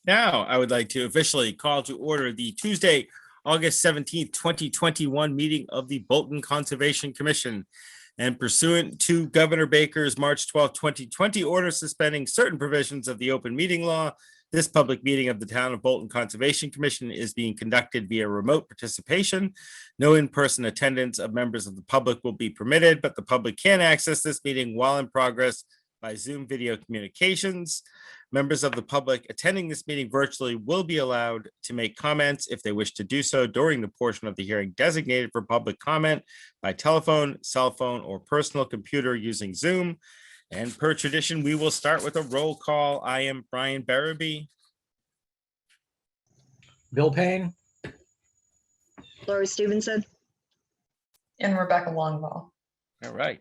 Now, I would like to officially call to order the Tuesday, August 17th, 2021 meeting of the Bolton Conservation Commission. And pursuant to Governor Baker's March 12, 2020 order suspending certain provisions of the open meeting law, this public meeting of the Town of Bolton Conservation Commission is being conducted via remote participation. No in-person attendance of members of the public will be permitted, but the public can access this meeting while in progress by Zoom video communications. Members of the public attending this meeting virtually will be allowed to make comments if they wish to do so during the portion of the hearing designated for public comment by telephone, cell phone, or personal computer using Zoom. And per tradition, we will start with a roll call. I am Brian Barabee. Bill Payne. Laurie Stevenson. And Rebecca Longwell. All right.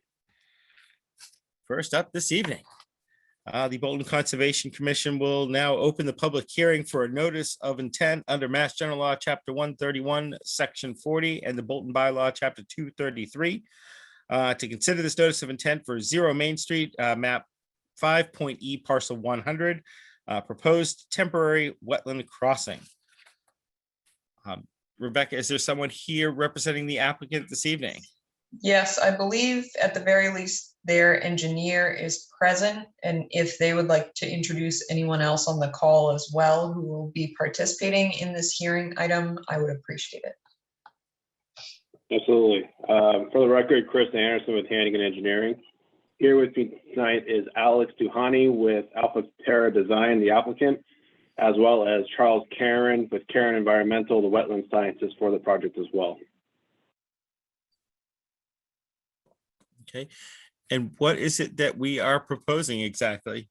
First up this evening, the Bolton Conservation Commission will now open the public hearing for a notice of intent under Mass General Law, Chapter 131, Section 40, and the Bolton Bylaw, Chapter 233, to consider this notice of intent for 0 Main Street, map 5.E, parcel 100, proposed temporary wetland crossing. Rebecca, is there someone here representing the applicant this evening? Yes, I believe at the very least their engineer is present, and if they would like to introduce anyone else on the call as well who will be participating in this hearing item, I would appreciate it. Absolutely. For the record, Chris Anderson with Hannigan Engineering. Here with me tonight is Alex Duhani with Alpha Terra Design, the applicant, as well as Charles Karen with Karen Environmental, the wetland scientist for the project as well. Okay. And what is it that we are proposing exactly?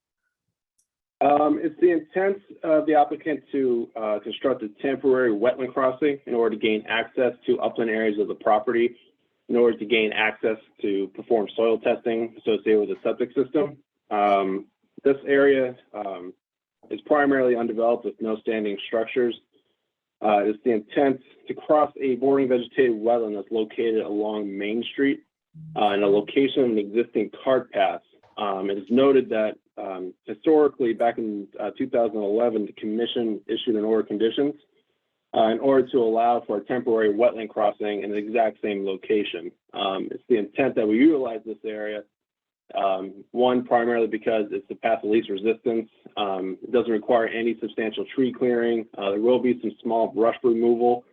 It's the intent of the applicant to construct a temporary wetland crossing in order to gain access to upland areas of the property, in order to gain access to perform soil testing associated with the septic system. This area is primarily undeveloped with no standing structures. It's the intent to cross a bordering vegetated wetland that's located along Main Street in a location of an existing cart path. It is noted that historically, back in 2011, the commission issued an order of conditions in order to allow for a temporary wetland crossing in the exact same location. It's the intent that we utilize this area, one, primarily because it's the path of least resistance. It doesn't require any substantial tree clearing. There will be some small brush removal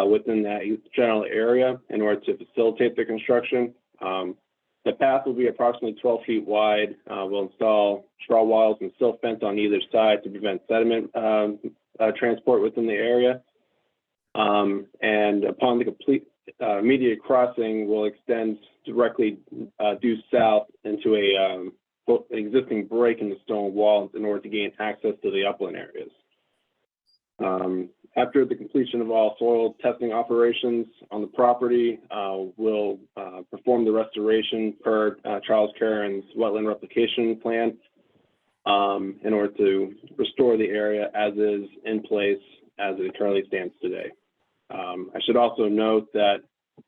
within that general area in order to facilitate the construction. The path will be approximately 12 feet wide. We'll install straw walls and silt fence on either side to prevent sediment transport within the area. And upon the complete immediate crossing, will extend directly due south into an existing break in the stone wall in order to gain access to the upland areas. After the completion of all soil testing operations on the property, we'll perform the restoration per Charles Karen's wetland replication plan in order to restore the area as is in place as it currently stands today. I should also note that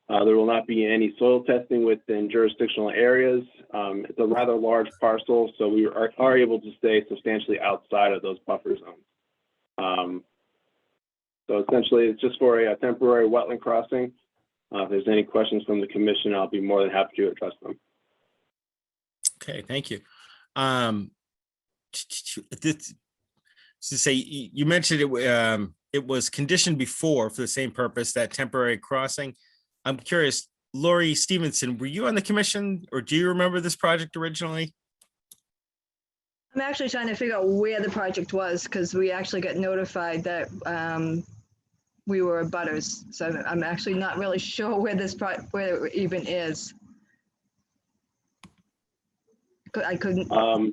there will not be any soil testing within jurisdictional areas. It's a rather large parcel, so we are able to stay substantially outside of those buffer zones. So essentially, it's just for a temporary wetland crossing. If there's any questions from the commission, I'll be more than happy to address them. Okay, thank you. This, to say, you mentioned it was conditioned before for the same purpose, that temporary crossing. I'm curious, Laurie Stevenson, were you on the commission, or do you remember this project originally? I'm actually trying to figure out where the project was because we actually got notified that we were abutters. So I'm actually not really sure where where it even is. I couldn't, on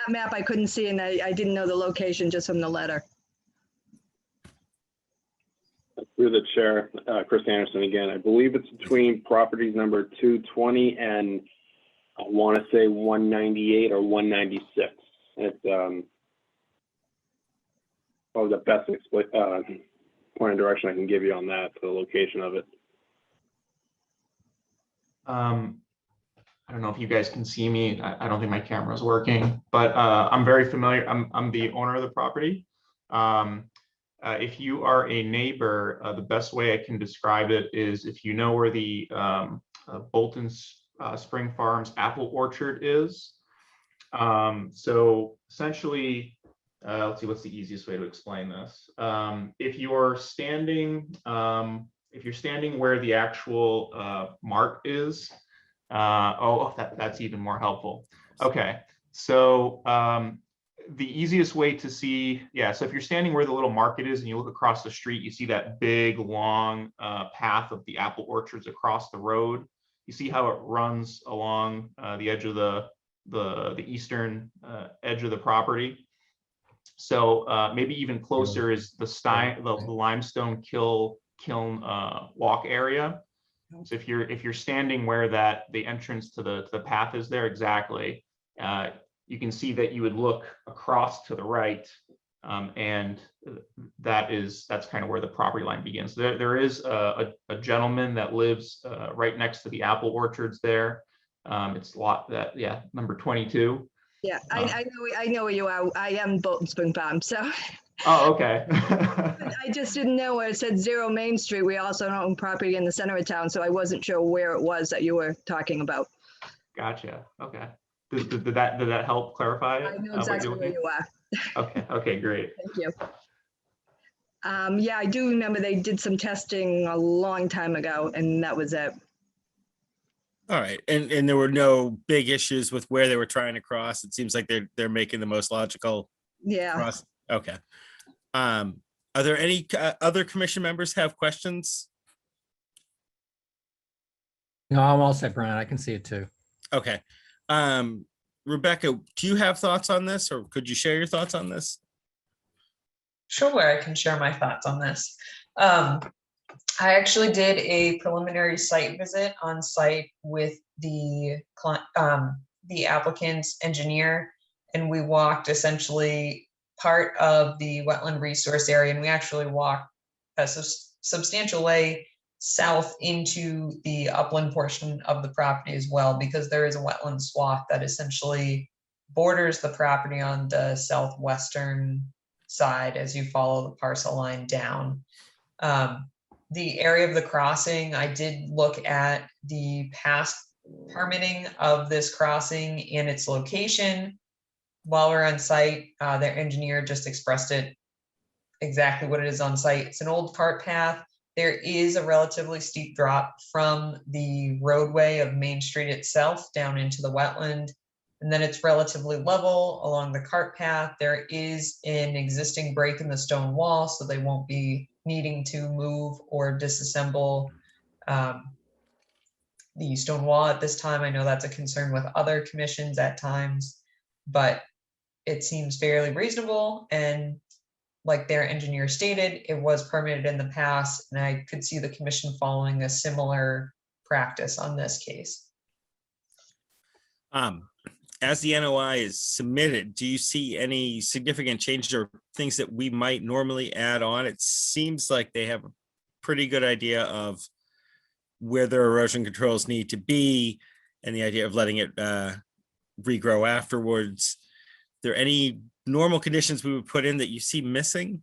that map, I couldn't see, and I didn't know the location just from the letter. Through the chair, Chris Anderson again. I believe it's between properties number 220 and I want to say 198 or 196. It's probably the best point of direction I can give you on that for the location of it. I don't know if you guys can see me. I don't think my camera is working, but I'm very familiar. I'm the owner of the property. If you are a neighbor, the best way I can describe it is if you know where the Bolton Spring Farms apple orchard is. So essentially, let's see, what's the easiest way to explain this? If you're standing where the actual mark is, that's even more helpful. Okay, so the easiest way to see, so if you're standing where the little market is and you look across the street, you see that big long path of the apple orchards across the road. You see how it runs along the edge of the eastern edge of the property. So maybe even closer is the limestone kiln walk area. So if you're standing where the entrance to the path is there exactly, you can see that you would look across to the right, and that's kind of where the property line begins. There is a gentleman that lives right next to the apple orchards there. It's lot number 22. Yeah, I know where you are. I am Bolton Spring Farm, so. Oh, okay. I just didn't know where it said 0 Main Street. We also own property in the center of town, so I wasn't sure where it was that you were talking about. Gotcha. Okay. Did that help clarify it? I know exactly where you are. Okay, great. Thank you. Yeah, I do remember they did some testing a long time ago, and that was it. All right, and there were no big issues with where they were trying to cross. It seems like they're making the most logical cross. Okay. Are there any other commission members have questions? No, I'm all set, Brian. I can see it too. Okay. Rebecca, do you have thoughts on this, or could you share your thoughts on this? Sure, I can share my thoughts on this. I actually did a preliminary site visit on site with the applicant's engineer, and we walked essentially part of the wetland resource area, and we actually walked a substantial way south into the upland portion of the property as well, because there is a wetland swath that essentially borders the property on the southwestern side as you follow the parcel line down. The area of the crossing, I did look at the past permitting of this crossing and its location. While we're on site, their engineer just expressed it exactly what it is on site. It's an old cart path. There is a relatively steep drop from the roadway of Main Street itself down into the wetland. And then it's relatively level along the cart path. There is an existing break in the stone wall, so they won't be needing to move or disassemble the stone wall at this time. I know that's a concern with other commissions at times, but it seems fairly reasonable. And like their engineer stated, it was permitted in the past, and I could see the commission following a similar practice on this case. As the NOI is submitted, do you see any significant changes or things that we might normally add on? It seems like they have a pretty good idea of where their erosion controls need to be and the idea of letting it regrow afterwards. Are there any normal conditions we would put in that you see missing?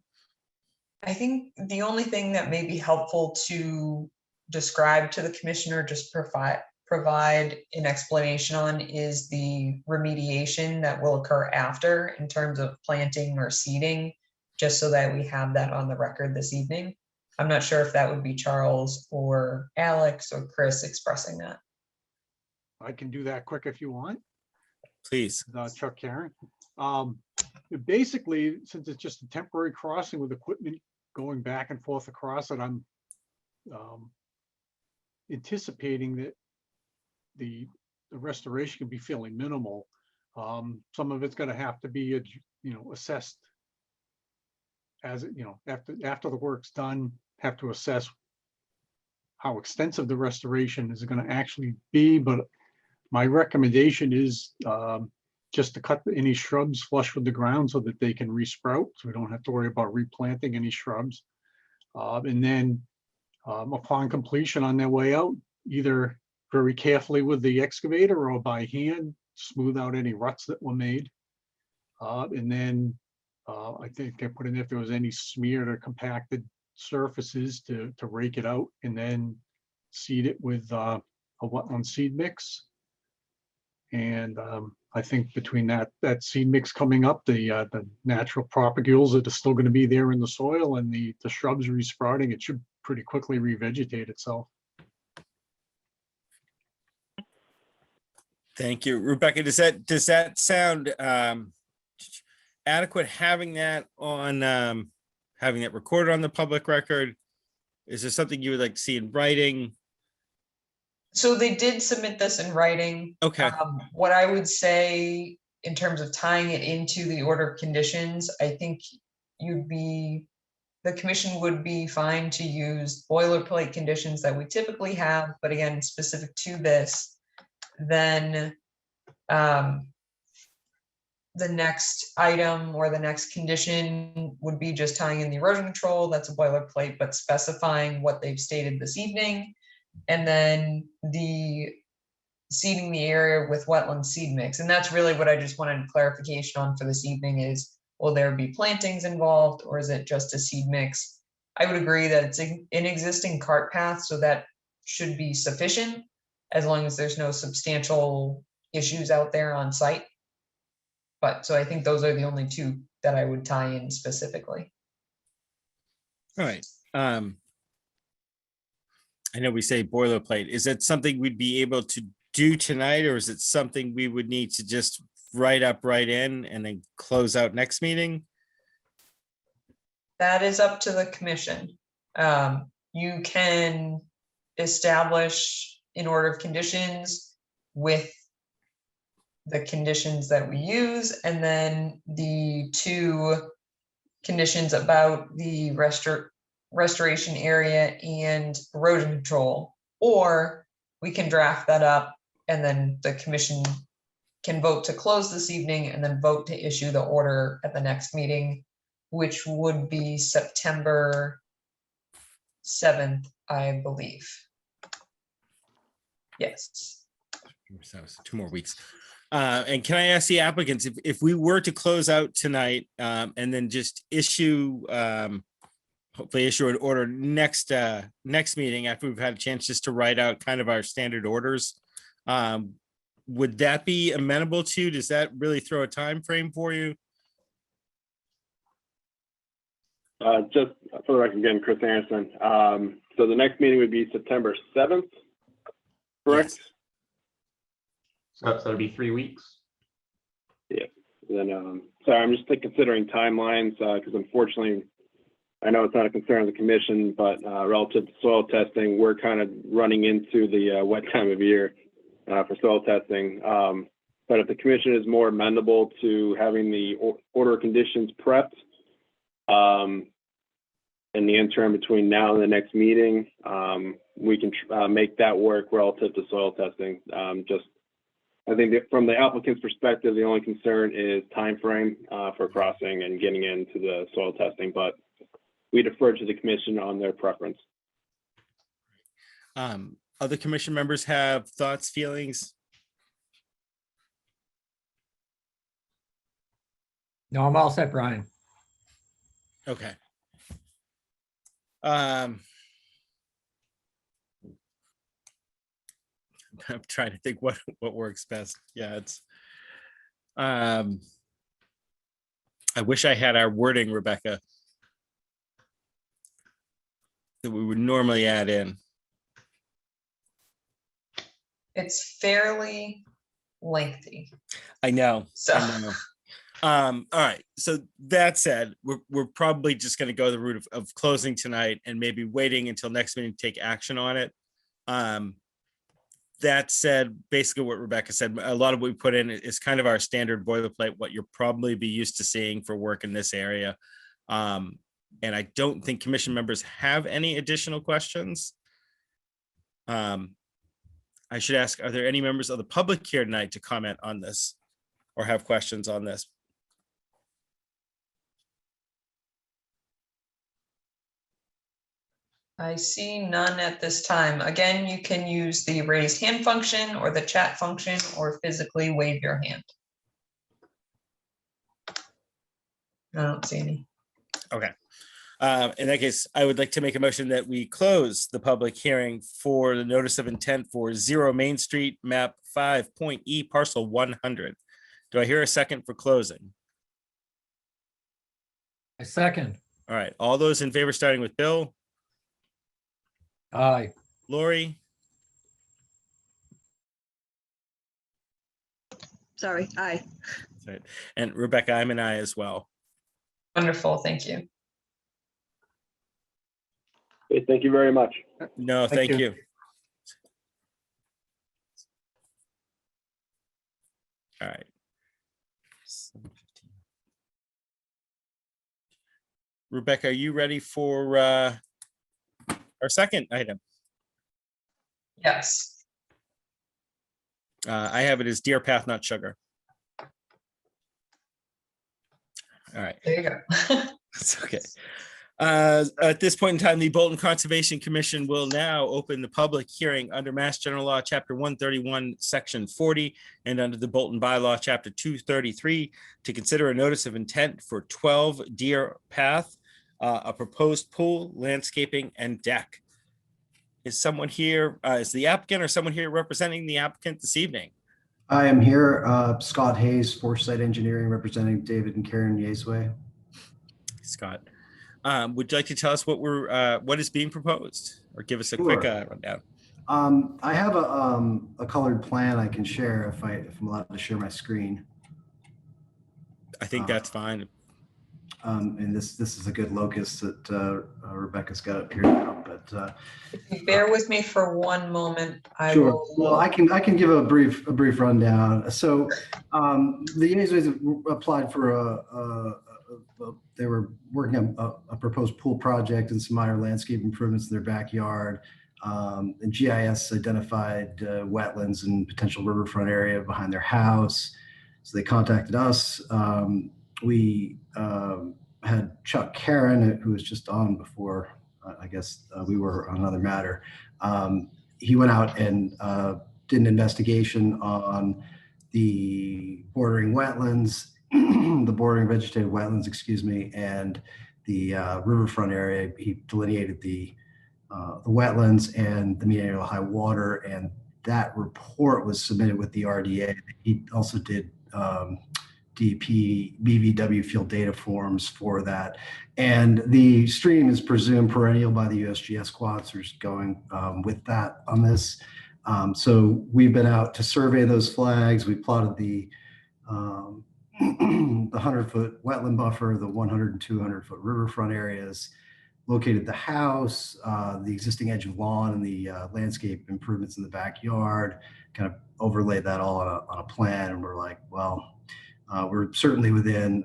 I think the only thing that may be helpful to describe to the commissioner, just provide an explanation on, is the remediation that will occur after in terms of planting or seeding, just so that we have that on the record this evening. I'm not sure if that would be Charles or Alex or Chris expressing that. I can do that quick if you want. Please. Chuck Karen. Basically, since it's just a temporary crossing with equipment going back and forth across it, I'm anticipating that the restoration can be fairly minimal. Some of it's going to have to be, assessed as after the work's done. Have to assess how extensive the restoration is going to actually be. But my recommendation is just to cut any shrubs flush with the ground so that they can resprout, so we don't have to worry about replanting any shrubs. And then upon completion on their way out, either very carefully with the excavator or by hand, smooth out any ruts that were made. And then I think I put in if there was any smeared or compacted surfaces to rake it out and then seed it with a wetland seed mix. And I think between that seed mix coming up, the natural propagules that are still going to be there in the soil and the shrubs resprouting, it should pretty quickly revegetate itself. Thank you, Rebecca. Does that sound adequate? Having that recorded on the public record? Is there something you would like to see in writing? So they did submit this in writing. Okay. What I would say in terms of tying it into the order of conditions, I think the commission would be fine to use boilerplate conditions that we typically have, but again, specific to this. Then the next item or the next condition would be just tying in the erosion control. That's a boilerplate, but specifying what they've stated this evening. And then the seeding the area with wetland seed mix. And that's really what I just wanted clarification on for this evening is, will there be plantings involved or is it just a seed mix? I would agree that it's an existing cart path, so that should be sufficient as long as there's no substantial issues out there on site. But so I think those are the only two that I would tie in specifically. All right. I know we say boilerplate. Is that something we'd be able to do tonight, or is it something we would need to just write in and then close out next meeting? That is up to the commission. You can establish an order of conditions with the conditions that we use, and then the two conditions about the restoration area and erosion control, or we can draft that up and then the commission can vote to close this evening and then vote to issue the order at the next meeting, which would be September 7th, I believe. Yes. So 2 more weeks. And can I ask the applicants, if we were to close out tonight and then just hopefully issue an order next meeting after we've had a chance just to write out kind of our standard orders, would that be amenable to? Does that really throw a time frame for you? Just for the record again, Chris Anderson. So the next meeting would be September 7th, correct? Yes. So that'll be 3 weeks. Yeah. Then, sorry, I'm just considering timelines because unfortunately, I know it's not a concern of the commission, but relative to soil testing, we're kind of running into the wet time of year for soil testing. But if the commission is more amenable to having the order of conditions prepped in the interim between now and the next meeting, we can make that work relative to soil testing. I think that from the applicant's perspective, the only concern is time frame for crossing and getting into the soil testing, but we defer to the commission on their preference. Other commission members have thoughts, feelings? No, I'm all set, Brian. Okay. I'm trying to think what works best. Yeah, it's I wish I had our wording, Rebecca, that we would normally add in. It's fairly lengthy. I know. So I know. All right. So that said, we're probably just going to go the route of closing tonight and maybe waiting until next meeting to take action on it. That said, basically what Rebecca said, a lot of what we put in is kind of our standard boilerplate, what you'll probably be used to seeing for work in this area. And I don't think commission members have any additional questions. I should ask, are there any members of the public here tonight to comment on this or have questions on this? I see none at this time. Again, you can use the raised hand function or the chat function or physically wave your hand. I don't see any. Okay. In that case, I would like to make a motion that we close the public hearing for the notice of intent for 0 Main Street, map 5.E, parcel 100. Do I hear a second for closing? A second. All right, all those in favor, starting with Bill, Aye. Lori, Sorry, aye. sorry, and Rebecca, I'm an aye as well. Wonderful, thank you. Okay, thank you very much. No, Thank thank you. you. All right. 7:15. Rebecca, are you ready for our second item? Yes. I have it as Deer Path, not Sugar. All right. There you go. That's okay. At this point in time, the Bolton Conservation Commission will now open the public hearing under Mass General Law, Chapter 131, Section 40, and under the Bolton Bylaw, Chapter 233, to consider a notice of intent for 12 Deer Path, a proposed pool, landscaping, and deck. Is someone here, is the applicant or someone here representing the applicant this evening? I am here, Scott Hayes, Foresight Engineering, representing David and Karen Yezway. Scott, would you like to tell us what is being proposed, or give us a quick Sure. rundown? I have a colored plan I can share if I'm allowed to share my screen. I think that's fine. And this is a good locus that Rebecca's got up here now. But If you bear with me for one moment, I sure. will. Well, I can give a brief rundown. So the Yezways applied for they were working on a proposed pool project and some minor landscape improvements in their backyard. And GIS identified wetlands and potential riverfront area behind their house. So they contacted us. We had Chuck Karen, who was just on before, I guess we were on another matter. He went out and did an investigation on the bordering wetlands, the bordering vegetated wetlands, excuse me, and the riverfront area. He delineated the wetlands and the mean annual high water, and that report was submitted with the RDA. He also did DP, BVW field data forms for that. And the stream is presumed perennial by the USGS quads going with that on this. So we've been out to survey those flags. We plotted the 100-foot wetland buffer, the 100 and 200-foot riverfront areas, located the house, the existing edge of lawn, and the landscape improvements in the backyard, kind of overlaid that all on a plan. And we're like, well, we're certainly within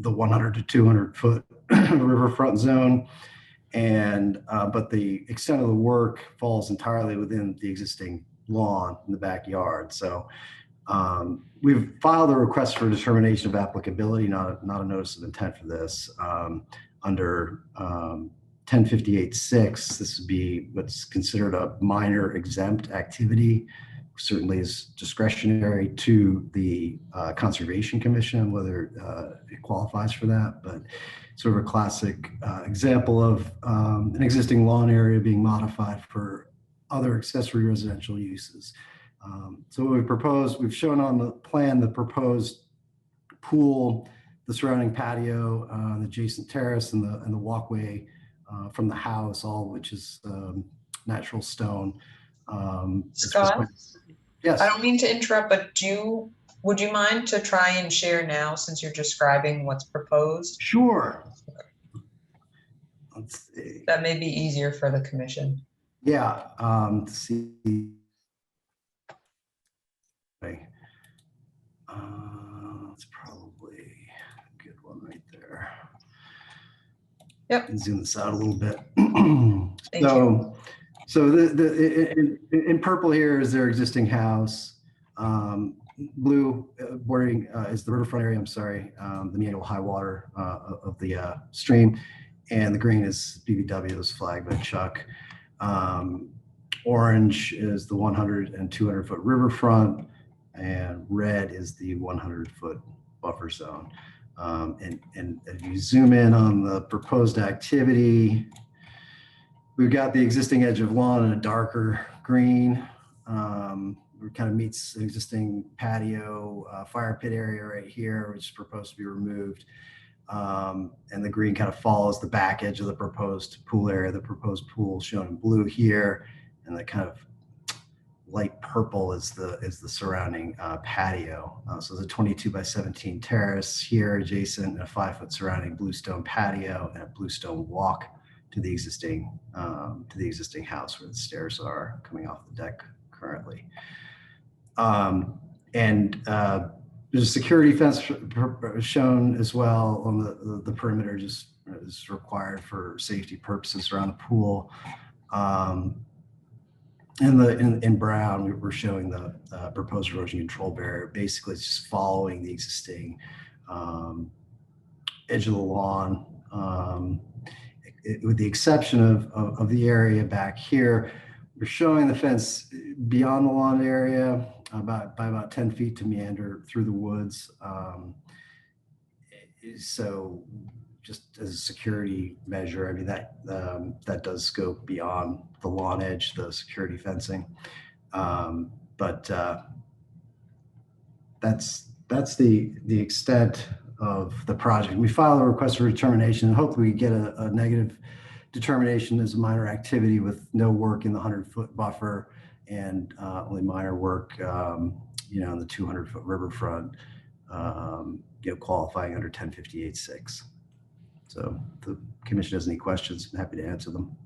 the 100 to 200 foot riverfront zone, and but the extent of the work falls entirely within the existing lawn in the backyard. So we've filed a request for determination of applicability, not a notice of intent for this. Under 1058-6, this would be what's considered a minor exempt activity. Certainly is discretionary to the Conservation Commission, whether it qualifies for that, but sort of a classic example of an existing lawn area being modified for other accessory residential uses. So what we propose, we've shown on the plan the proposed pool, the surrounding patio, the adjacent terrace, and the walkway from the house, all of which is natural stone. Scott? Yes. I don't mean to interrupt, but would you mind to try and share now, since you're describing what's proposed? Sure. Let's see. That may be easier for the commission. Yeah. Let's see. That's probably a good one right there. Yep. And zoom this out a little bit. Thank you. So in purple here is their existing house. Blue bordering is the riverfront area. I'm sorry, the annual high water of the stream, and the green is BVW, was flagged by Chuck. Orange is the 100 and 200 foot riverfront, and red is the 100 foot buffer zone. And if you zoom in on the proposed activity, we've got the existing edge of lawn in a darker green. It kind of meets an existing patio fire pit area right here, which is proposed to be removed. And the green kind of follows the back edge of the proposed pool area. The proposed pool shown in blue here, and the kind of light purple is the surrounding patio. So it's a 22 by 17 terrace here adjacent, and a 5-foot surrounding bluestone patio and a bluestone walk to the existing house where the stairs are coming off the deck currently. There's a security fence shown as well on the perimeter, just is required for safety purposes around the pool. In brown, we're showing the proposed erosion control barrier. Basically, it's just following the existing edge of the lawn, with the exception of the area back here. We're showing the fence beyond the lawn area by about 10 feet to meander through the woods. So just as a security measure, I mean, that does go beyond the lawn edge, the security fencing. But that's the extent of the project. We filed a request for determination, and hopefully we get a negative determination as a minor activity with no work in the 100-foot buffer and only minor work, in the 200-foot riverfront, qualifying under 1058-6. So if the commission has any questions, I'm happy to answer them.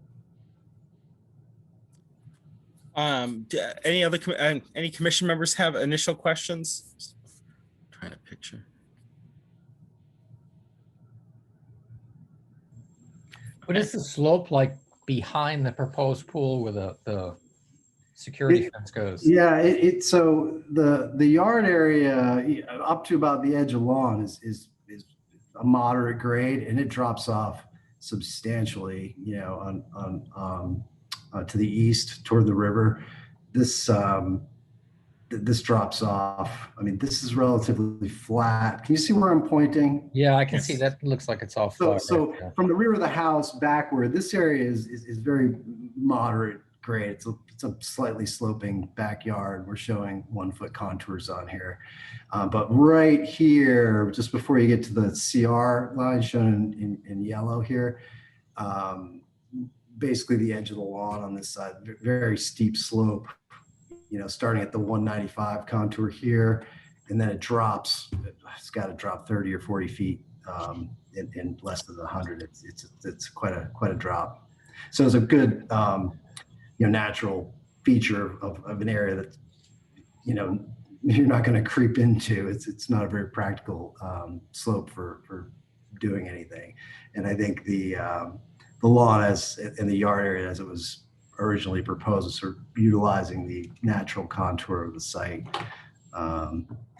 Any commission members have initial questions? Just trying to picture. What is the slope like behind the proposed pool where the security fence goes? Yeah, so the yard area up to about the edge of lawn is a moderate grade, and it drops off substantially, to the east toward the river. This drops off. I mean, this is relatively flat. Can you see where I'm pointing? Yeah, I can Yes. see that. Looks like it's all So, flat. so right there. from the rear of the house backward, this area is very moderate grade. It's a slightly sloping backyard. We're showing 1-foot contours on here. But right here, just before you get to the CR line shown in yellow here, basically the edge of the lawn on this side, very steep slope, starting at the 195 contour here, and then it drops. It's got to drop 30 or 40 feet in less than 100. It's quite a drop. So it's a good natural feature of an area that you're not going to creep into. It's not a very practical slope for doing anything. And I think the lawn in the yard area as it was originally proposed is sort of utilizing the natural contour of the site.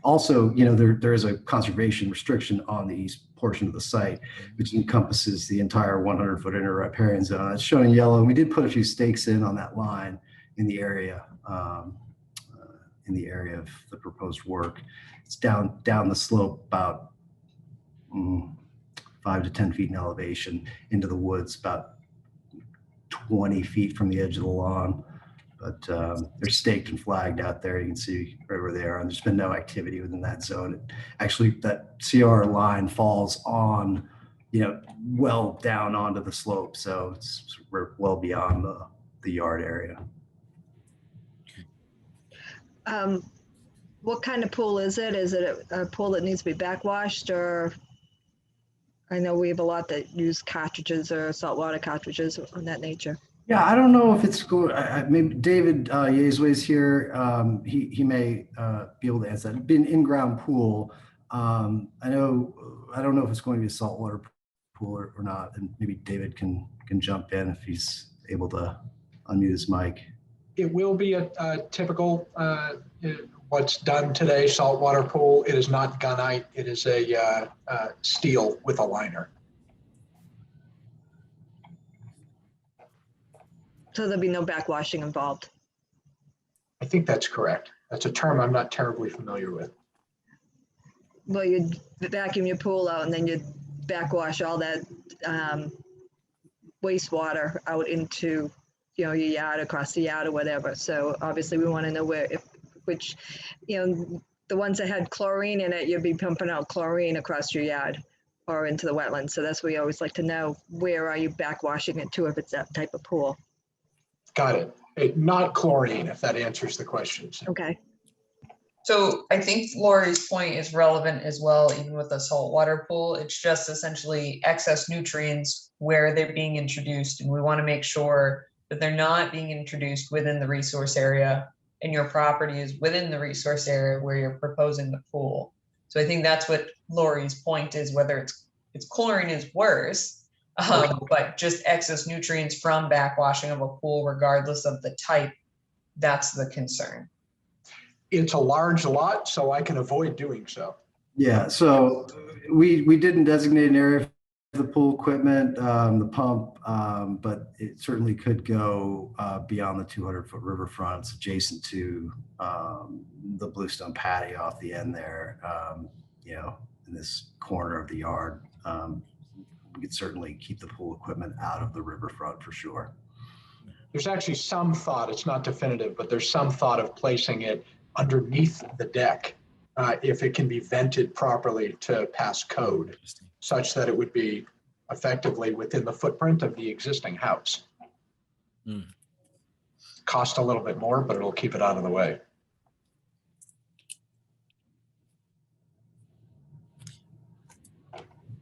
Also, there is a conservation restriction on the east portion of the site, which encompasses the entire 100-foot inner riparian zone. It's shown in yellow. We did put a few stakes in on that line in the area of the proposed work. It's down the slope about 5 to 10 feet in elevation into the woods, about 20 feet from the edge of the lawn. But they're staked and flagged out there. You can see right where they are. And there's been no activity within that zone. Actually, that CR line falls on, well down onto the slope. So we're well beyond the yard area. What kind of pool is it? Is it a pool that needs to be backwashed, or I know we have a lot that use cartridges or saltwater cartridges on that nature. Yeah, I don't know if it's going. Maybe David Yazway's here. He may be able to answer that. It'd be an in-ground pool. I don't know if it's going to be a saltwater pool or not. And maybe David can jump in if he's able to unmute his mic. It will be a typical what's done today saltwater pool. It is not gunite. It is a steel with a liner. So there'll be no backwashing involved. I think that's correct. That's a term I'm not terribly familiar with. well, you'd vacuum your pool out and then you'd backwash all that wastewater out into, your yard, across the yard or whatever. So obviously we want to know which, the ones that had chlorine in it, you'd be pumping out chlorine across your yard or into the wetlands. So that's what we always like to know, where are you backwashing it to if it's that type of pool? Got it. Not chlorine, if that answers the questions. Okay. So I think Lori's point is relevant as well, even with a saltwater pool. It's just essentially excess nutrients where they're being introduced. And we want to make sure that they're not being introduced within the resource area and your property is within the resource area where you're proposing the pool. So I think that's what Lori's point is, whether it's chlorine is worse, but just excess nutrients from backwashing of a pool, regardless of the type, that's the concern. It's a large lot, so I can avoid doing so. Yeah, so we didn't designate an area for the pool equipment, the pump, but it certainly could go beyond the 200-foot riverfront. It's adjacent to the bluestone patio off the end there, in this corner of the yard. We could certainly keep the pool equipment out of the riverfront for sure. There's actually some thought, it's not definitive, but there's some thought of placing it underneath the deck if it can be vented properly to pass code, such that it would be effectively within the footprint of the existing house. Cost a little bit more, but it'll keep it out of the way.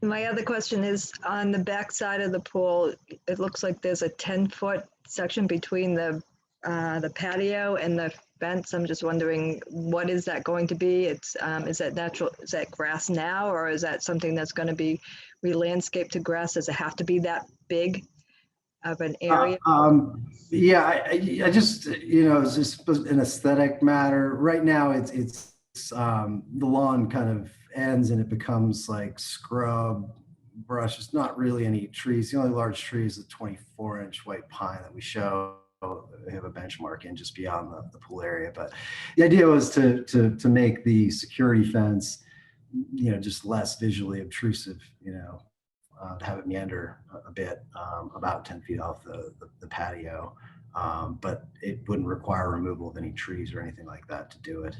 My other question is, on the back side of the pool, it looks like there's a 10-foot section between the patio and the fence. I'm just wondering, what is that going to be? Is that natural? Is that grass now, or is that something that's going to be re-landscaped to grass? Does it have to be that big of an area? Yeah, I just, it's just an aesthetic matter. Right now, it's the lawn kind of ends and it becomes like scrub brush. It's not really any trees. The only large tree is a 24-inch white pine that we show. We have a benchmark in just beyond the pool area. But the idea was to make the security fence, just less visually obtrusive, to have it meander a bit, about 10 feet off the patio. But it wouldn't require removal of any trees or anything like that to do it.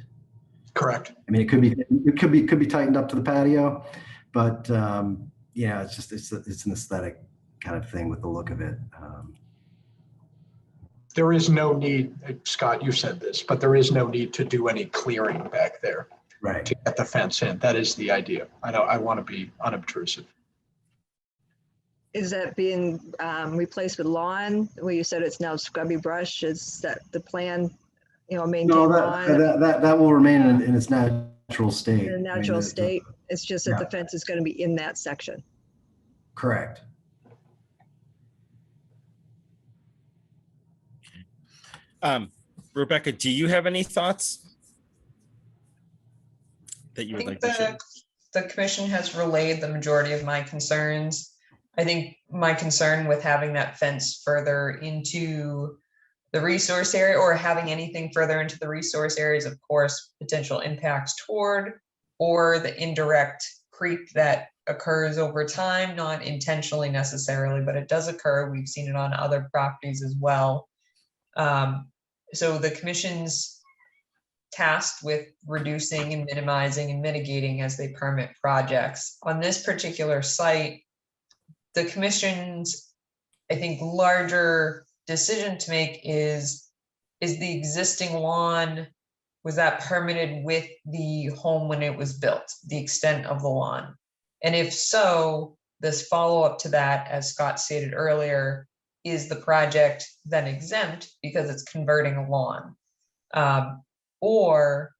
Correct. I mean, it could be tightened up to the patio, but it's an aesthetic kind of thing with the look of it. There is no need, Scott, you said this, but there is no need to do any clearing back there. Right. To get the fence in. That is the idea. I want to be unobtrusive. Is that being replaced with lawn, where you said it's now scrubby brush? Is that the plan, maintain lawn? That will remain in its natural state. In a natural state? It's just that the fence is going to be in that section. Correct. Rebecca, do you have any thoughts that you would like to share? The commission has relayed the majority of my concerns. I think my concern with having that fence further into the resource area, or having anything further into the resource areas, of course, potential impacts toward, or the indirect creep that occurs over time, not intentionally necessarily, but it does occur. We've seen it on other properties as well. So the commission's tasked with reducing and minimizing and mitigating as they permit projects. On this particular site, the commission's, I think, larger decision to make is the existing lawn, was that permitted with the home when it was built, the extent of the lawn? And if so, this follow-up to that, as Scott stated earlier, is the project then exempt because it's converting a lawn? Or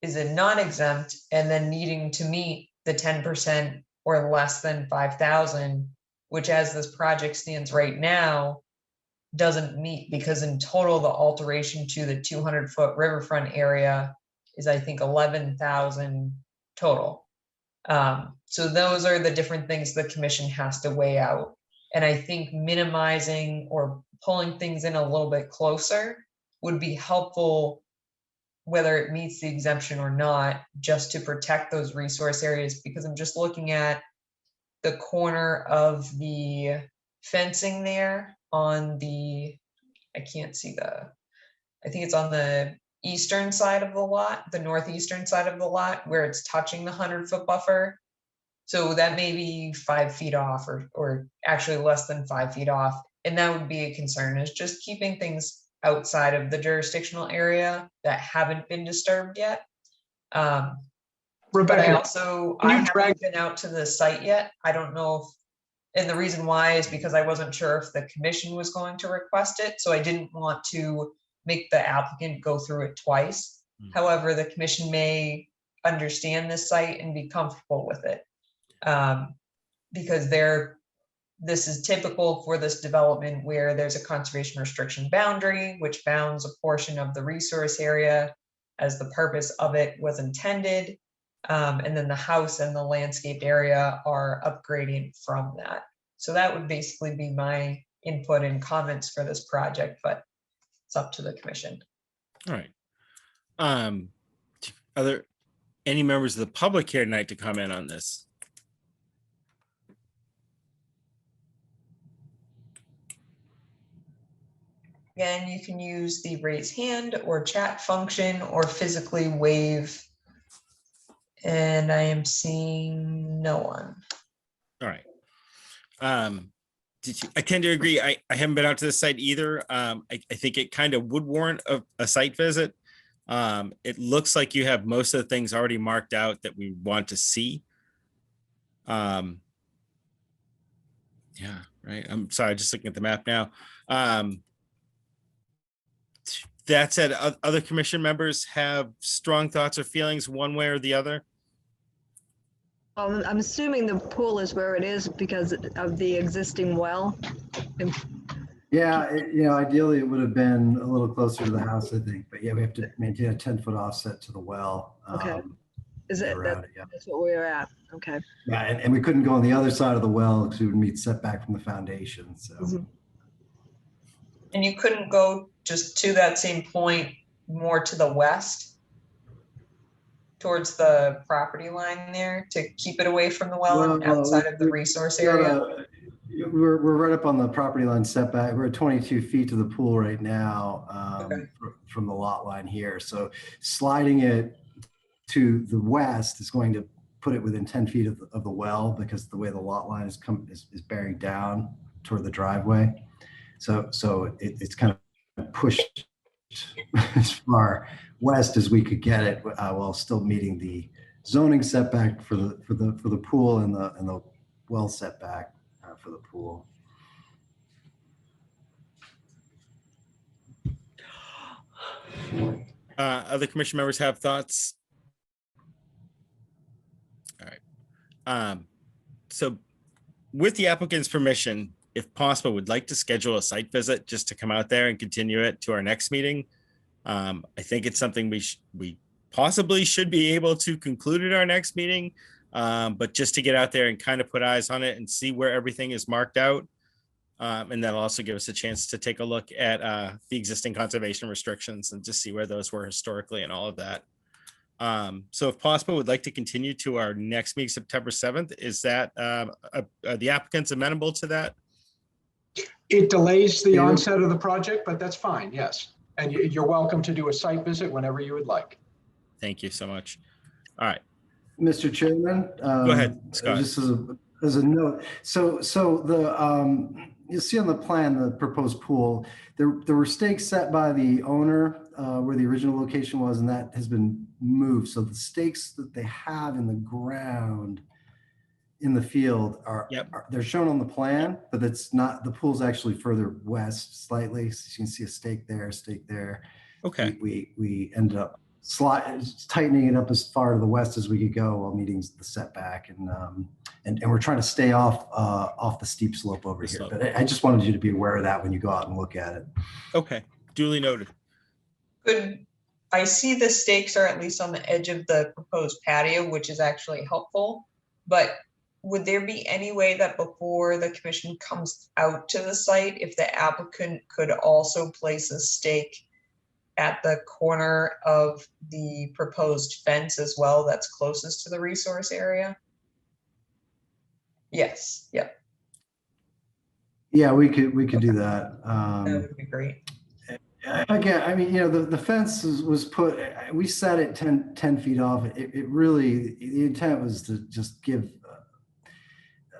is it non-exempt and then needing to meet the 10% or less than 5,000, which as this project stands right now, doesn't meet, because in total, the alteration to the 200-foot riverfront area is, I think, 11,000 total. So those are the different things the commission has to weigh out. And I think minimizing or pulling things in a little bit closer would be helpful whether it meets the exemption or not, just to protect those resource areas, because I'm just looking at the corner of the fencing there on the, I can't see I think it's on the eastern side of the lot, the northeastern side of the lot, where it's touching the 100-foot buffer. So that may be 5 feet off, or actually less than 5 feet off. And that would be a concern, is just keeping things outside of the jurisdictional area that haven't been disturbed yet. But I Rebecca, also, can I you drag- haven't been out to the site yet. I don't know if, and the reason why is because I wasn't sure if the commission was going to request it. So I didn't want to make the applicant go through it twice. However, the commission may understand this site and be comfortable with it. Because this is typical for this development where there's a conservation restriction boundary, which bounds a portion of the resource area as the purpose of it was intended. And then the house and the landscaped area are upgrading from that. So that would basically be my input and comments for this project, but it's up to the commission. All right. Are there any members of the public here tonight to comment on this? Again, you can use the raise hand or chat function or physically wave. And I am seeing no one. All right. I tend to agree. I haven't been out to the site either. I think it kind of would warrant a site visit. It looks like you have most of the things already marked out that we want to see. Yeah, right. I'm sorry, just looking at the map now. That said, other commission members have strong thoughts or feelings one way or the other. I'm assuming the pool is where it is because of the existing well. Yeah, ideally it would have been a little closer to the house, I think, but yeah, we have to maintain a 10-foot offset to the well. Okay. Is it, around it, yeah. that's what we're at, okay. Yeah, and we couldn't go on the other side of the well because we would meet setback from the foundation, so. Mhm. And you couldn't go just to that same point more to the west towards the property line there to keep it away from the well and outside of the resource area? We're right up on the property line setback. We're at 22 feet to the pool right now from the lot line here. So sliding it to the west is going to put it within 10 feet of the well because the way the lot line is bearing down toward the driveway. So it's kind of pushed as far west as we could get it while still meeting the zoning setback for the pool and the well setback for the pool. Other commission members have thoughts? All right. So with the applicant's permission, if possible, would like to schedule a site visit just to come out there and continue it to our next meeting. I think it's something we possibly should be able to conclude at our next meeting, but just to get out there and kind of put eyes on it and see where everything is marked out. And that'll also give us a chance to take a look at the existing conservation restrictions and just see where those were historically and all of that. So if possible, we'd like to continue to our next meeting, September 7th. Is that are the applicants amenable to that? It delays the onset of the project, but that's fine, yes. And you're welcome to do a site visit whenever you would like. Thank you so much. All right. Mr. Chairman. Go ahead, Scott. Just as a note. So the you'll see on the plan, the proposed pool, there were stakes set by the owner where the original location was, and that has been moved. So the stakes that they have in the ground in the field are they're shown on the plan, but it's not, the pool's actually further west slightly. So you can see a stake there. Okay. We ended up tightening it up as far to the west as we could go while meeting the setback, and we're trying to stay off the steep slope over here. But I just wanted you to be aware of that when you go out and look at it. Okay, duly noted. Good. I see the stakes are at least on the edge of the proposed patio, which is actually helpful. But would there be any way that before the commission comes out to the site, if the applicant could also place a stake at the corner of the proposed fence as well, that's closest to the resource area? Yes, yep, Yeah, we could do that. that would be great. Again, I mean, the fence was put, we set it 10 feet off. It really, the intent was to just give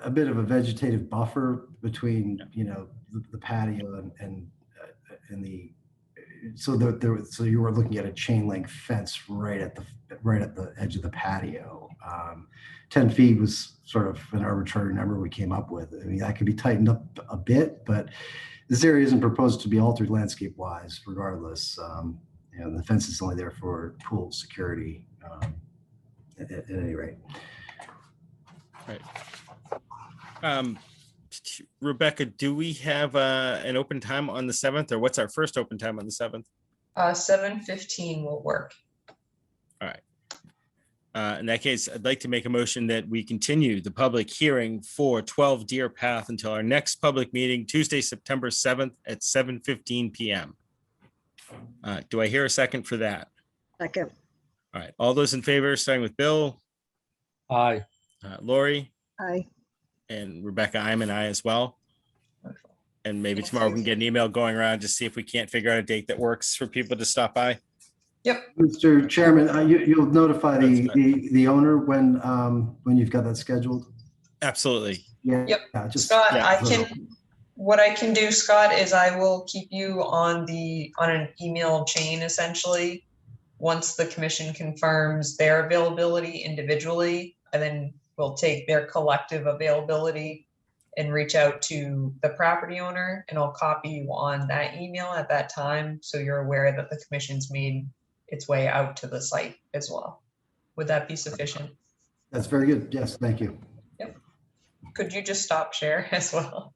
a bit of a vegetative buffer between, the patio and the, so so you were looking at a chain link fence right at the edge of the patio. 10 feet was sort of an arbitrary number we came up with. I mean, that could be tightened up a bit, but this area isn't proposed to be altered landscape wise regardless. The fence is only there for pool security at any rate. Right. Rebecca, do we have an open time on the 7th, or what's our first open time on the 7th? 7:15 will work. All right. In that case, I'd like to make a motion that we continue the public hearing for 12 Deer Path until our next public meeting, Tuesday, September 7th at 7:15 p.m. Do I hear a second for that? Second. All right. All those in favor, starting with Bill, Aye. Lori, Aye. and Rebecca, I'm an aye as well. And maybe Thank tomorrow we you. can get an email going around to see if we can't figure out a date that works for people to stop by. Yep, Mr. Chairman, you'll notify That's the owner when you've got that scheduled? Absolutely. Yeah. Yep. Yeah, just, Scott, yeah. what I can do, Scott, is I will keep you on an email chain essentially. Once the commission confirms their availability individually, and then we'll take their collective availability and reach out to the property owner, and I'll copy you on that email at that time, so you're aware that the commission's made its way out to the site as well. Would that be sufficient? That's very good. Yes, thank you. Could you just stop share as well?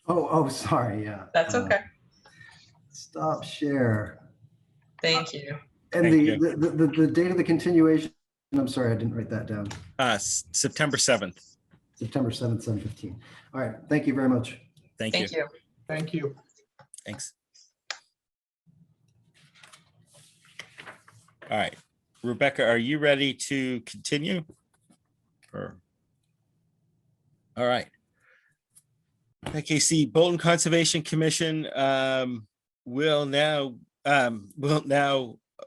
Oh, sorry. Yeah. That's okay. Stop share. Thank you. And Thank you. the date of the continuation, I'm sorry, I didn't write that down. September 7th. September 7th, 7:15. All right. Thank you very much. Thank Thank you. you. Thank you. Thanks. All right. Rebecca, are you ready to continue? All right. Okay, see, Bolton Conservation Commission will now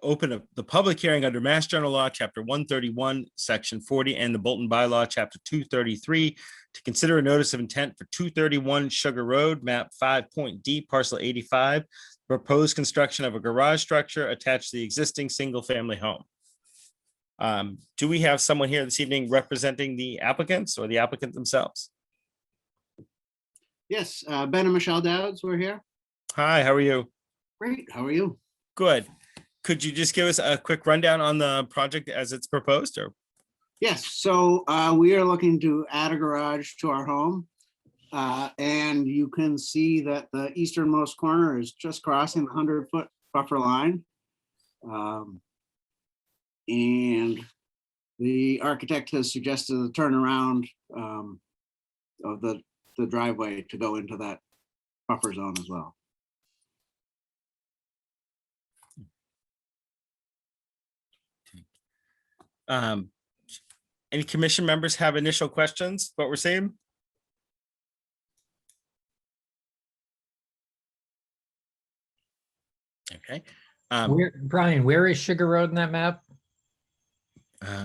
open up the public hearing under Mass General Law, Chapter 131, Section 40, and the Bolton Bylaw, Chapter 233, to consider a notice of intent for 231 Sugar Road, Map 5.D, Parcel 85, proposed construction of a garage structure attached to the existing single-family home. Do we have someone here this evening representing the applicants or the applicant themselves? Yes, Ben and Michelle Dowds, we're here. Hi, how are you? Great, how are you? Good. Could you just give us a quick rundown on the project as it's proposed, or? Yes, so we are looking to add a garage to our home. And you can see that the easternmost corner is just crossing the 100-foot buffer line. And the architect has suggested a turnaround of the driveway to go into that buffer zone as well. Any commission members have initial questions, what we're seeing? Okay. Brian, where is Sugar Road in that map?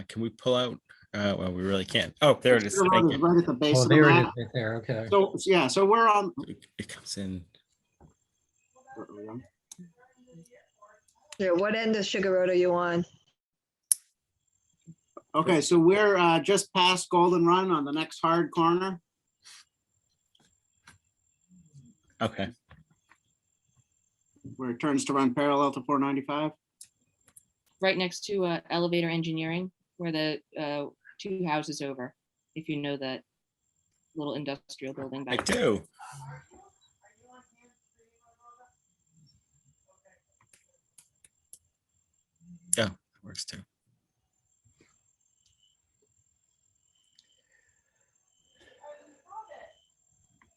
Can we pull out? Well, we really can't. Oh, there it is. Sugar Thank Road is you. right at the base Oh, of the there it is map. right there. Okay. So yeah, so we're on. It comes in. Yeah, what end of Sugar Road are you on? Okay, so we're just past Golden Run on the next hard corner. Okay. Where it turns to run parallel to 495. Right next to elevator engineering, where the two houses over, if you know that little industrial building I back there. do. Yeah, works too.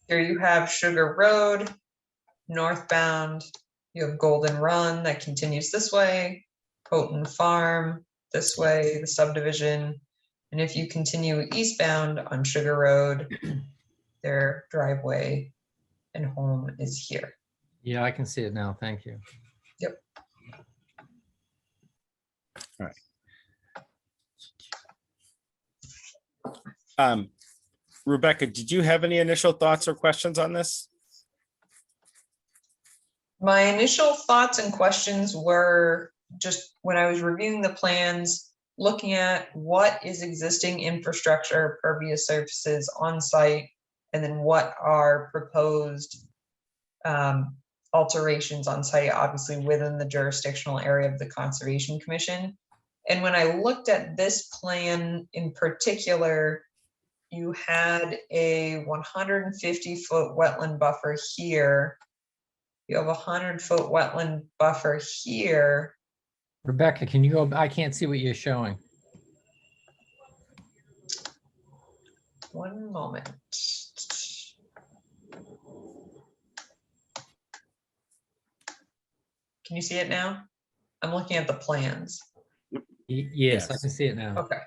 Here you have Sugar Road, northbound You have Golden Run that continues this way, Houghton Farm this way, the subdivision. And if you continue eastbound on Sugar Road, their driveway and home is here. Yeah, I can see it now. Thank you. Yep. Rebecca, did you have any initial thoughts or questions on this? My initial thoughts and questions were just when I was reviewing the plans, looking at what is existing infrastructure, pervious surfaces on site, and then what are proposed alterations on site, obviously within the jurisdictional area of the Conservation Commission. And when I looked at this plan in particular, you had a 150-foot wetland buffer here. You have a 100-foot wetland buffer here. Rebecca, can you go? I can't see what you're showing. One moment. Can you see it now? I'm looking at the plans. Yes, I can see it now. Okay.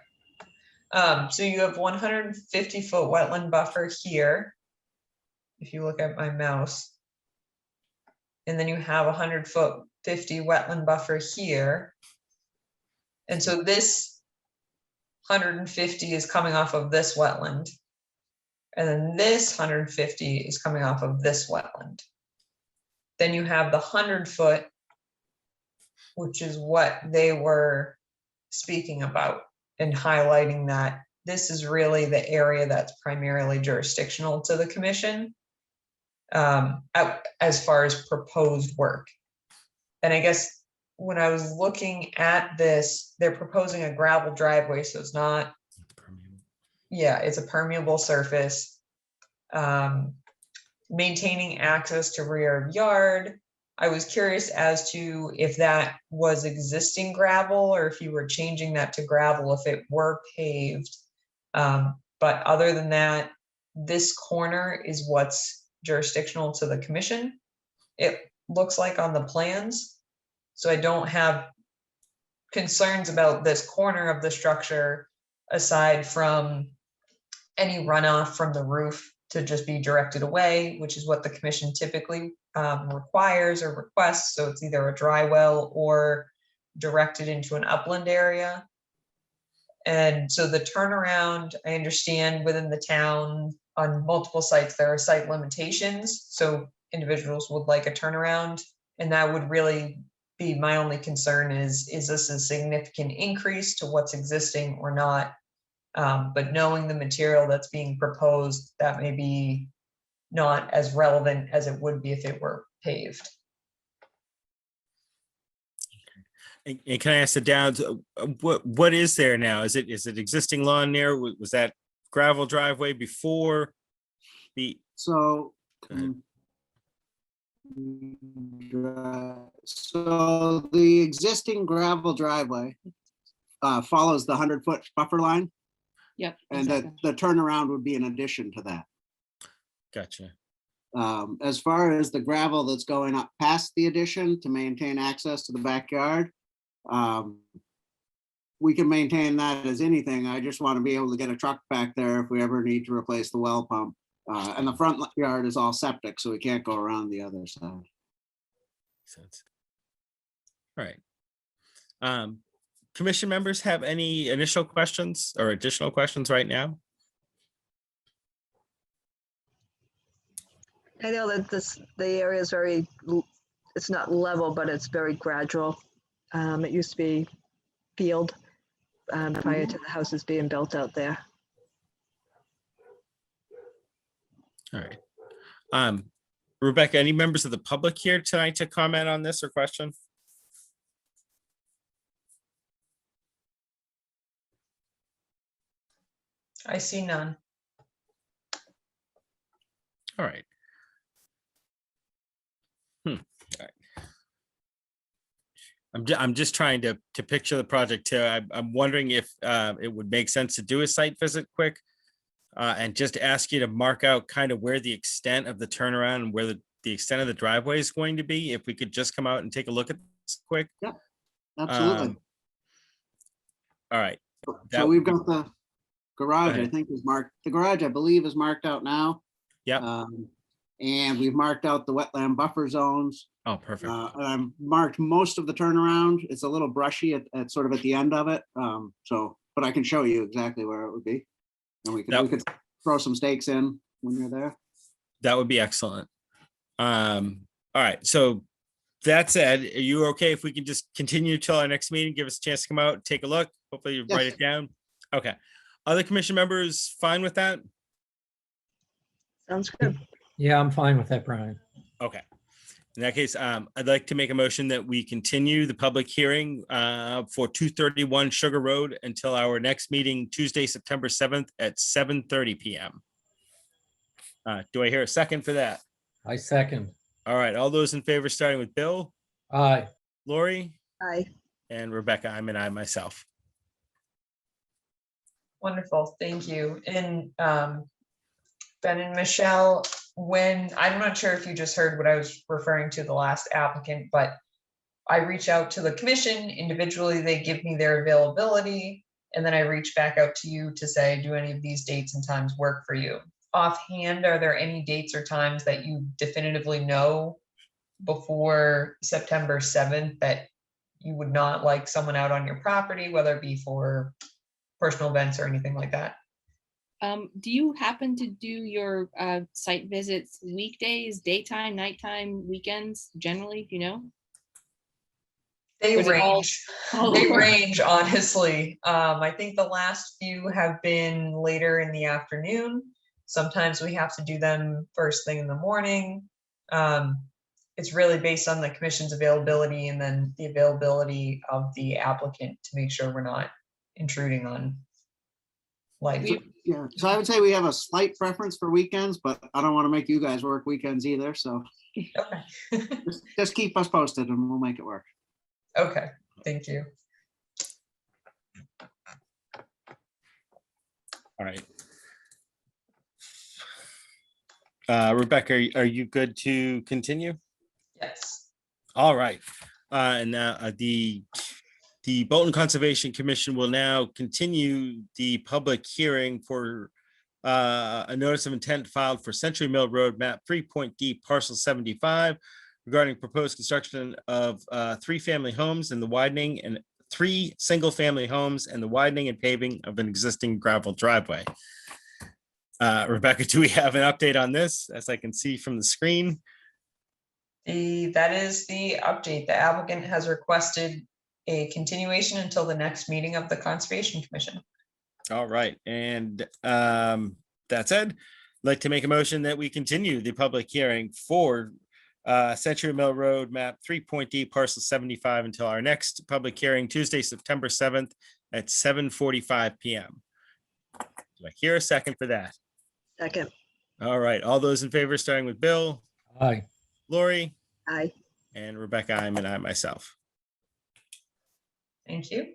So you have 150-foot wetland buffer here. If you look at my mouse. And then you have a 100-foot 50 wetland buffer here. And so this 150 is coming off of this wetland. And then this 150 is coming off of this wetland. Then you have the 100-foot, which is what they were speaking about and highlighting that this is really the area that's primarily jurisdictional to the commission as far as proposed work. And I guess when I was looking at this, they're proposing a gravel driveway, so it's not, yeah, it's a permeable surface. Maintaining access to rear yard. I was curious as to if that was existing gravel or if you were changing that to gravel if it were paved. But other than that, this corner is what's jurisdictional to the commission. It looks like on the plans. So I don't have concerns about this corner of the structure aside from any runoff from the roof to just be directed away, which is what the commission typically requires or requests. So it's either a dry well or directed into an upland area. And so the turnaround, I understand within the town on multiple sites, there are site limitations. So individuals would like a turnaround, and that would really be my only concern is this a significant increase to what's existing or not? But knowing the material that's being proposed, that may be not as relevant as it would be if it were paved. And can I ask the Downs, what is there now? Is it existing lawn there? Was that gravel driveway before the? So, so the existing gravel driveway follows the 100-foot buffer line. Yep. And exactly. the turnaround would be in addition to that. Gotcha. As far as the gravel that's going up past the addition to maintain access to the backyard, we can maintain that as anything. I just want to be able to get a truck back there if we ever need to replace the well pump. And the front yard is all septic, so we can't go around the other side. Sense. All right. Commission members have any initial questions or additional questions right now? I know that the area is very, it's not level, but it's very gradual. It used to be field prior to the houses being built out there. All right. Rebecca, any members of the public here tonight to comment on this or question? I see none. All right. All right. I'm just trying to picture the project too. I'm wondering if it would make sense to do a site visit quick and just ask you to mark out kind of where the extent of the turnaround and where the extent of the driveway is going to be, if we could just come out and take a look at this quick. Absolutely. All right. So that we've would got the garage, I ahead. think is marked, the garage, I believe, is marked out now. Yep. And we've marked out the wetland buffer zones. Oh, perfect. And I've marked most of the turnaround. It's a little brushy at sort of at the end of it. But I can show you exactly where it would be. And we Yep. could throw some stakes in when you're there. That would be excellent. All right. So that said, are you okay if we can just continue till our next meeting? Give us a chance to come out, take a look. Hopefully you write Yes. it down. Okay. Other commission members fine with that? Sounds good. Yeah, I'm fine with that, Brian. Okay. In that case, I'd like to make a motion that we continue the public hearing for 231 Sugar Road until our next meeting, Tuesday, September 7th at 7:30 PM. Do I hear a second for that? I second. All right. All those in favor, starting with Bill, Aye. Lori, Aye. and Rebecca. I'm an I myself. Wonderful, thank you. And Ben and Michelle, when, I'm not sure if you just heard what I was referring to the last applicant, but I reach out to the commission individually, they give me their availability, and then I reach back out to you to say, do any of these dates and times work for you? Offhand, are there any dates or times that you definitively know before September 7th that you would not like someone out on your property, whether it be for personal events or anything like that? Do you happen to do your site visits weekdays, daytime, nighttime, weekends, generally, do you know? They Or is it all- range, all they over? range, honestly. I think the last few have been later in the afternoon. Sometimes we have to do them first thing in the morning. It's really based on the commission's availability and then the availability of the applicant to make sure we're not intruding on life. Yeah, so I would say we have a slight preference for weekends, but I don't want to make you guys work weekends either. So Okay. just keep us posted and we'll make it work. Okay, thank you. All right. Rebecca, are you good to continue? Yes. All right. And now the Bolton Conservation Commission will now continue the public hearing for a notice of intent filed for Century Mill Road, map 3.D, parcel 75, regarding proposed construction of 3 family homes and the widening and 3 single-family homes and the widening and paving of an existing gravel driveway. Rebecca, do we have an update on this, as I can see from the screen? That is the update. The applicant has requested a continuation until the next meeting of the Conservation Commission. All right, and that said, I'd like to make a motion that we continue the public hearing for Century Mill Road, map 3.D, parcel 75 until our next public hearing, Tuesday, September 7th at 7:45 PM. Do I hear a second for that? Second. All right, all those in favor, starting with Bill, Aye. Lori, Aye. and Rebecca, I'm an I myself. Thank you.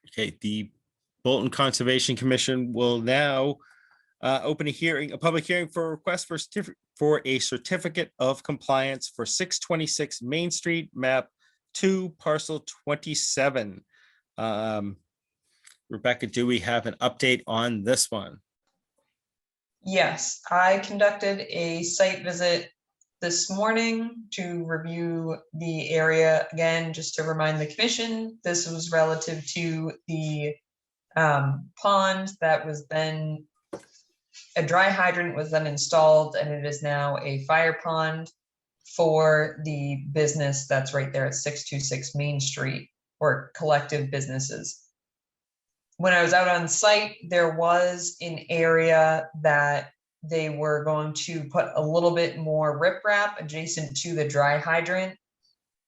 Okay, the Bolton Conservation Commission will now open a public hearing for a request for a certificate of compliance for 626 Main Street, map 2, parcel 27. Rebecca, do we have an update on this one? Yes, I conducted a site visit this morning to review the area. Again, just to remind the commission, this was relative to the pond that was then, a dry hydrant was then installed, and it is now a fire pond for the business that's right there at 626 Main Street, or collective businesses. When I was out on site, there was an area that they were going to put a little bit more riprap adjacent to the dry hydrant.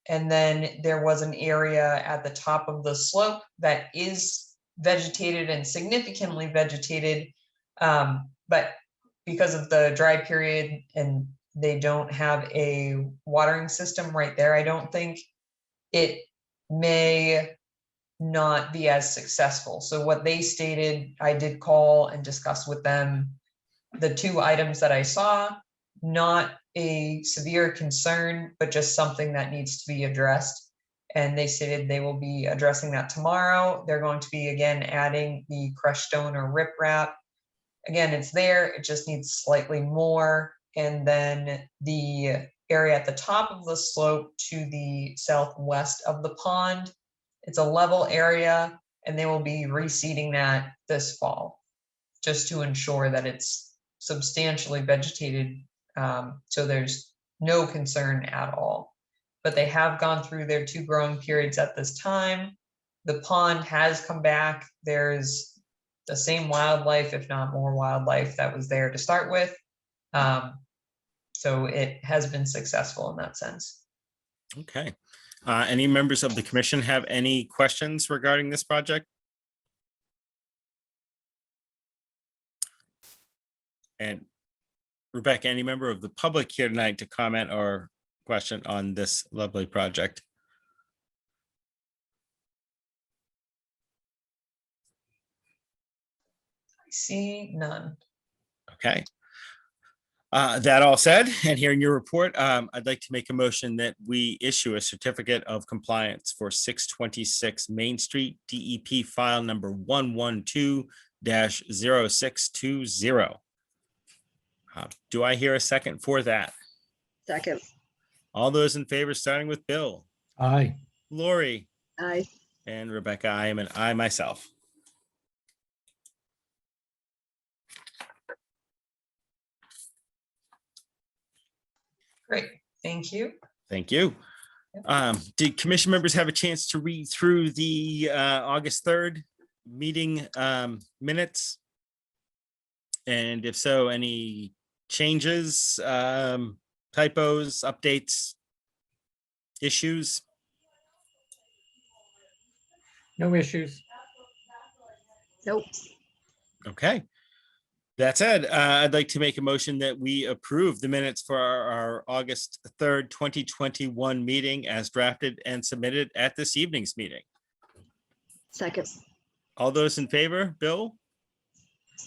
And then there was an area at the top of the slope that is vegetated and significantly vegetated. But because of the dry period and they don't have a watering system right there, I don't think it may not be as successful. So what they stated, I did call and discuss with them the two items that I saw, not a severe concern, but just something that needs to be addressed. And they stated they will be addressing that tomorrow. They're going to be again adding the crushed stone or riprap. Again, it's there, it just needs slightly more. And then the area at the top of the slope to the southwest of the pond, it's a level area, and they will be reseeding that this fall, just to ensure that it's substantially vegetated, so there's no concern at all. But they have gone through their 2 growing periods at this time. The pond has come back. There's the same wildlife, if not more wildlife, that was there to start with. So it has been successful in that sense. Okay. Any members of the commission have any questions regarding this project? And Rebecca, any member of the public here tonight to comment or question on this lovely project? I see none. Okay. That all said, and hearing your report, I'd like to make a motion that we issue a certificate of compliance for 626 Main Street, DEP file number 112-0620. Do I hear a second for that? Second. All those in favor, starting with Bill, Aye. Lori, Aye. and Rebecca, I am an I myself. Great, thank you. Thank you. Did commission members have a chance to read through the August 3rd meeting minutes? And if so, any changes, typos, updates, issues? No issues. Nope. Okay. That said, I'd like to make a motion that we approve the minutes for our August 3rd, 2021 meeting as drafted and submitted at this evening's meeting. Second. All those in favor, Bill,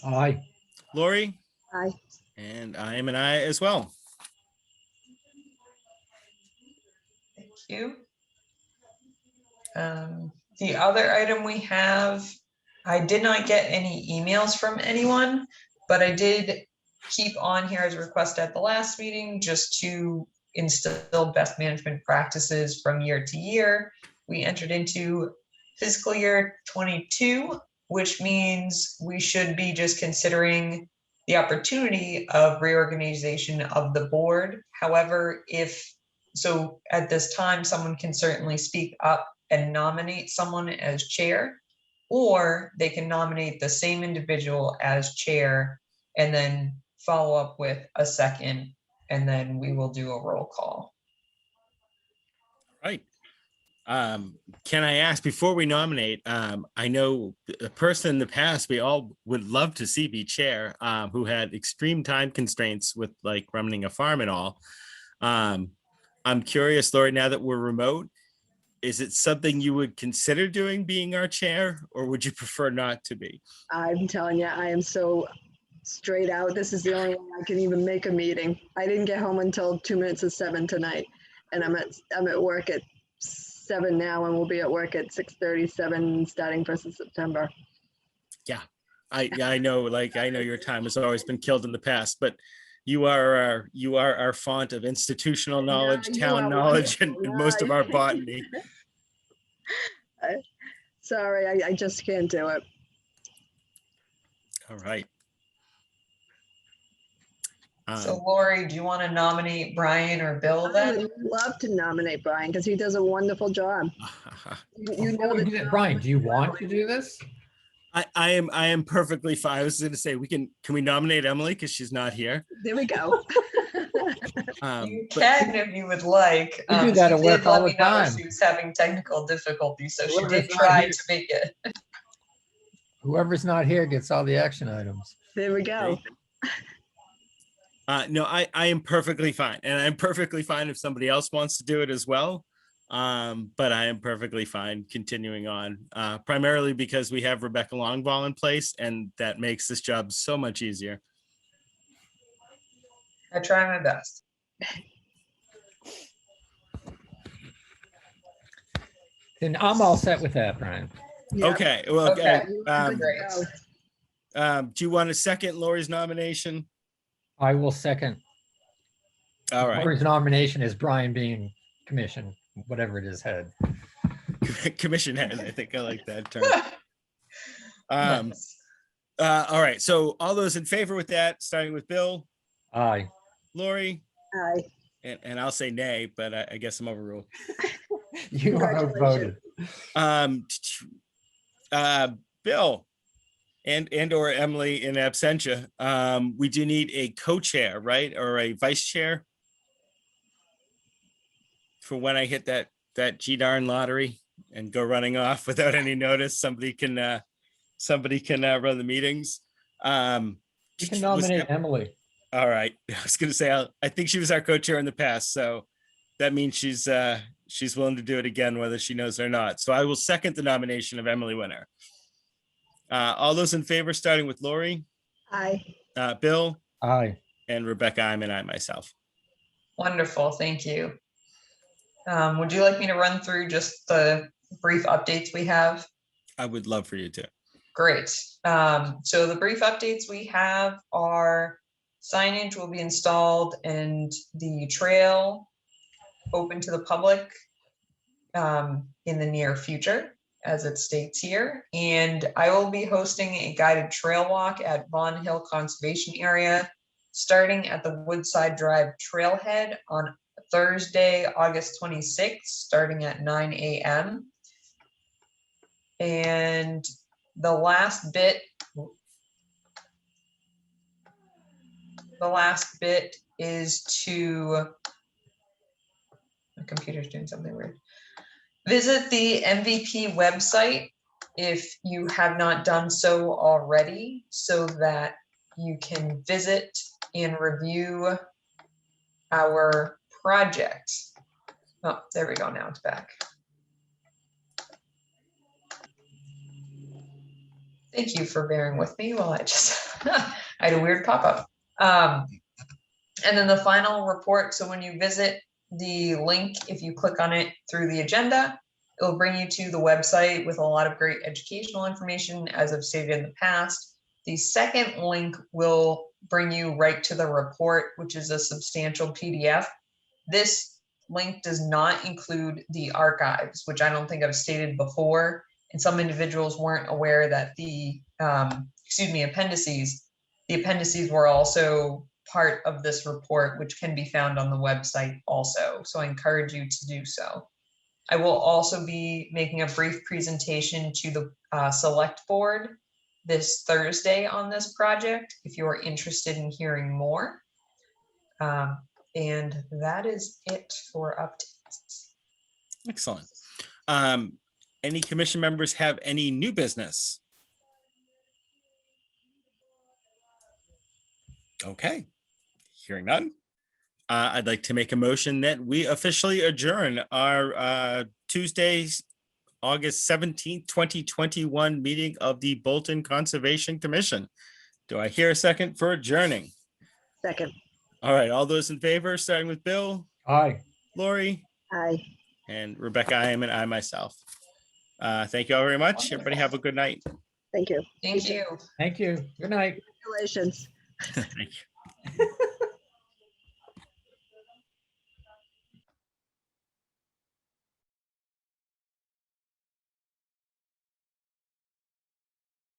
Aye. Lori, Aye. and I am an I as well. Thank you. The other item we have, I did not get any emails from anyone, but I did keep on here as a request at the last meeting, just to instill best management practices from year to year. We entered into fiscal year 22, which means we should be just considering the opportunity of reorganization of the board. However, so at this time, someone can certainly speak up and nominate someone as chair, or they can nominate the same individual as chair and then follow up with a second, and then we will do a roll call. Right. Can I ask, before we nominate, I know a person in the past we all would love to see be chair, who had extreme time constraints with like running a farm and all. I'm curious, Lori, now that we're remote, is it something you would consider doing, being our chair, or would you prefer not to be? I'm telling you, I am so straight out. This is the only way I can even make a meeting. I didn't get home until 2 minutes of 7 tonight, and I'm at work at 7 now, and we'll be at work at 6:37 starting 1st of September. Yeah, I know, like, I know your time has always been killed in the past, but you are our font of institutional knowledge, you town are knowledge, and wonderful. most of our botany. Sorry, I just can't do it. All right. So Lori, do you want to nominate Brian or Bill I then? would love to nominate Brian because he does a wonderful job. You know that. Brian, do you want to do this? I am perfectly fine. I was going to say, can we nominate Emily because she's not here? There we go. You can if you would like. We do that She at work did all let the me know time. She was having technical difficulties, so she Whoever's did not try here. to make it. Whoever's not here gets all the action items. There we go. No, I am perfectly fine. And I'm perfectly fine if somebody else wants to do it as well. But I am perfectly fine continuing on, primarily because we have Rebecca Longval in place, and that makes this job so much easier. I try my best. Then I'm all set with that, Brian. Yeah. Okay, well, Okay. You are good to Great. go. do you want to second Lori's nomination? I will second All right, Lori's nomination as Brian being commission, whatever it is, head. commission head, I think I like that term. Nice. All right, so all those in favor with that, starting with Bill, Aye. Lori, Aye. and I'll say nay, but I guess I'm overruled. You are outvoted. Bill and or Emily in absentia, we do need a co-chair, right? Or a vice chair for when I hit that G-darn lottery and go running off without any notice. Somebody can run the meetings. You can nominate Emily. All right. I was going to say, I think she was our co-chair in the past. So that means she's willing to do it again, whether she knows or not. So I will second the nomination of Emily Winter. All those in favor, starting with Lori, Aye. Bill, Aye. and Rebecca, I'm and I myself. Wonderful, thank you. Would you like me to run through just the brief updates we have? I would love for you to. Great. So the brief updates we have are signage will be installed and the trail open to the public in the near future, as it states here. And I will be hosting a guided trail walk at Vaughn Hill Conservation Area, starting at the Woodside Drive Trailhead on Thursday, August 26th, starting at 9 a.m. And the last bit is to, my computer's doing something weird. Visit the MVP website if you have not done so already, so that you can visit and review our project. Oh, there we go. Now it's back. Thank you for bearing with me while I just, I had a weird pop-up. And then the final report. So when you visit the link, if you click on it through the agenda, it will bring you to the website with a lot of great educational information, as I've stated in the past. The second link will bring you right to the report, which is a substantial PDF. This link does not include the archives, which I don't think I've stated before. And some individuals weren't aware that the appendices were also part of this report, which can be found on the website also. So I encourage you to do so. I will also be making a brief presentation to the select board this Thursday on this project, if you're interested in hearing more. And that is it for updates. Excellent. Any commission members have any new business? Okay, hearing none. I'd like to make a motion that we officially adjourn our Tuesday, August 17th, 2021 meeting of the Bolton Conservation Commission. Do I hear a second for adjourning? Second. All right, all those in favor, starting with Bill, Aye. Lori, Aye. and Rebecca, I am, and I myself. Thank you all very much. Everybody have a good night. Thank you. Thank you. Thank you. Good night. Congratulations. Thank you.